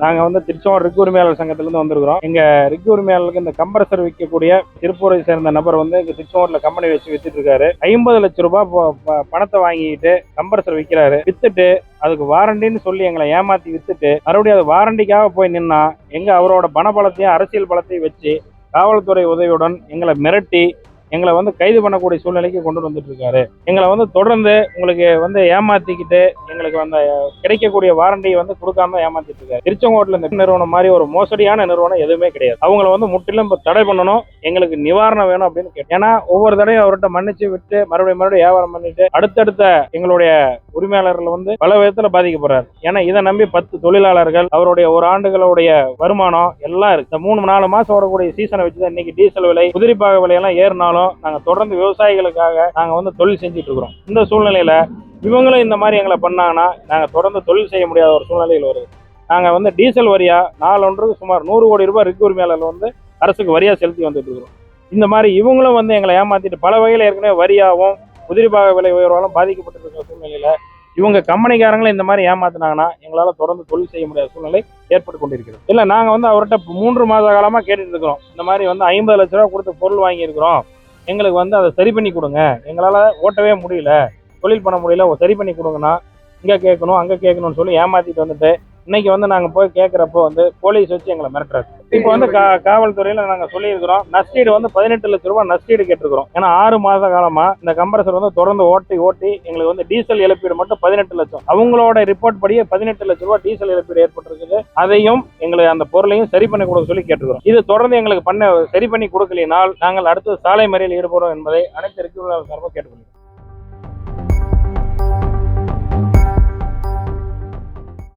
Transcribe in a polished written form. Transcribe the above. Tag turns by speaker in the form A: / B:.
A: நாங்கள் வந்து திருச்செங்கோடு ரிக் உரிமையாளர் சங்கத்திலேருந்து வந்திருக்கிறோம். எங்கள் ரிக் உரிமையாளருக்கு இந்த கம்ப்ரஸர் விற்கக்கூடிய திருப்பூரை சேர்ந்த நபர் வந்து இங்கே திருச்செங்கோட்டில் கம்பெனி வச்சு வித்துட்டு இருக்காரு. 50 லட்சம் ரூபாய் பணத்தை வாங்கிட்டு கம்ப்ரஸர் விற்கிறாரு. வித்துட்டு அதுக்கு வாரண்டின்னு சொல்லி எங்களை ஏமாத்தி வித்துட்டு மறுபடியும் அது வாரண்டிக்காக போய் நின்னா எங்க அவரோட பணபலத்தையும் அரசியல் பலத்தையும் வச்சு காவல்துறை உதவியுடன் எங்களை மிரட்டி எங்களை வந்து கைது பண்ணக்கூடிய சூழ்நிலைக்கு கொண்டு வந்துட்டு இருக்காரு. எங்களை வந்து தொடர்ந்து உங்களுக்கு வந்து ஏமாத்திக்கிட்டு எங்களுக்கு வந்து கிடைக்கக்கூடிய வாரண்டியை வந்து கொடுக்காம ஏமாத்திட்டு இருக்காரு. திருச்செங்கோட்டில் இந்த நிறுவனம் மாதிரி ஒரு மோசடியான நிறுவனம் எதுவுமே கிடையாது. அவங்கள வந்து முற்றிலும் தடை பண்ணணும், எங்களுக்கு நிவாரணம் வேணும் அப்படின்னு கேட்டேன். ஏன்னா ஒவ்வொரு தடையும் அவர்கிட்ட மன்னிச்சு விட்டு மறுபடியும் வியாபாரம் பண்ணிட்டு அடுத்தடுத்த எங்களுடைய உரிமையாளர்கள் வந்து பல விதத்துல பாதிக்கப்படுறாரு. ஏன்னா இதை நம்பி 10 தொழிலாளர்கள் அவருடைய ஒரு ஆண்டுகளுடைய வருமானம் எல்லாம் இருக்கு. இந்த 3-4 மாசம் ஓடக்கூடிய சீசனை வச்சுதான் இன்னைக்கு டீசல் விலை, உதிரிப்பாக விலையெல்லாம் ஏறினாலும் நாங்க தொடர்ந்து விவசாயிகளுக்காக நாங்க வந்து தொழில் செஞ்சுட்டு இருக்கிறோம். இந்த சூழ்நிலையில இவங்களும் இந்த மாதிரி எங்களை பண்ணாங்கன்னா நாங்க தொடர்ந்து தொழில் செய்ய முடியாத ஒரு சூழ்நிலையில் வருது. நாங்க வந்து டீசல் வரியா நாளொன்றுக்கு சுமார் 100 கோடி ரூபாய் ரிக் உரிமையாளர்கள் வந்து அரசுக்கு வரியா செலுத்தி வந்துட்டு இருக்கிறோம். இந்த மாதிரி இவங்களும் வந்து எங்களை ஏமாத்திட்டு பல வகையில் ஏற்கனவே வரியாவும் உதிரிபாக விலை உயர்வாலும் பாதிக்கப்பட்டு இருக்கிற சூழ்நிலையில இவங்க கம்பெனிக்காரங்களும் இந்த மாதிரி ஏமாத்தினாங்கன்னா எங்களால தொடர்ந்து தொழில் செய்ய முடியாத சூழ்நிலை ஏற்பட்டு கொண்டிருக்கிறது. இல்ல நாங்க வந்து அவர்கிட்ட 3 மாத காலமா கேட்டுட்டு இருக்கிறோம். இந்த மாதிரி வந்து 50 லட்ச ரூபா கொடுத்து பொருள் வாங்கியிருக்கிறோம், எங்களுக்கு வந்து அதை சரி பண்ணி கொடுங்க, எங்களால ஓட்டவே முடியல, தொழில் பண்ண முடியல, சரி பண்ணி கொடுங்கன்னா இங்க கேட்கணும் அங்க கேட்கணும்னு சொல்லி ஏமாத்திட்டு வந்துட்டு இன்னைக்கு வந்து நாங்க போய் கேட்கிறப்போ வந்து போலீஸ் வச்சு எங்களை மிரட்டுறாரு. இப்போ வந்து காவல்துறையில நாங்க சொல்லியிருக்கிறோம், நஷ்டீடு வந்து 18 லட்சம் ரூபாய் நஷ்டீடு கேட்டிருக்கிறோம். ஏன்னா 6 மாத காலமா இந்த கம்ப்ரஸர் வந்து தொடர்ந்து ஓட்டி எங்களுக்கு வந்து டீசல் இழப்பீடு மட்டும் 18 லட்சம், அவங்களோட ரிப்போர்ட் படியே 18 லட்சம் ரூபாய் டீசல் இழப்பீடு ஏற்பட்டிருக்குது. அதையும் எங்களுக்கு அந்த பொருளையும் சரி பண்ணி கொடுக்க சொல்லி கேட்டுக்கிறோம். இது தொடர்ந்து எங்களுக்கு சரி பண்ணி கொடுக்கலினால் நாங்கள் அடுத்து சாலை மறியலில் ஈடுபடும் என்பதை அனைத்து ரிக் உரிமையாளர்கள் சார்பாக கேட்டுக்கொள்கிறோம்.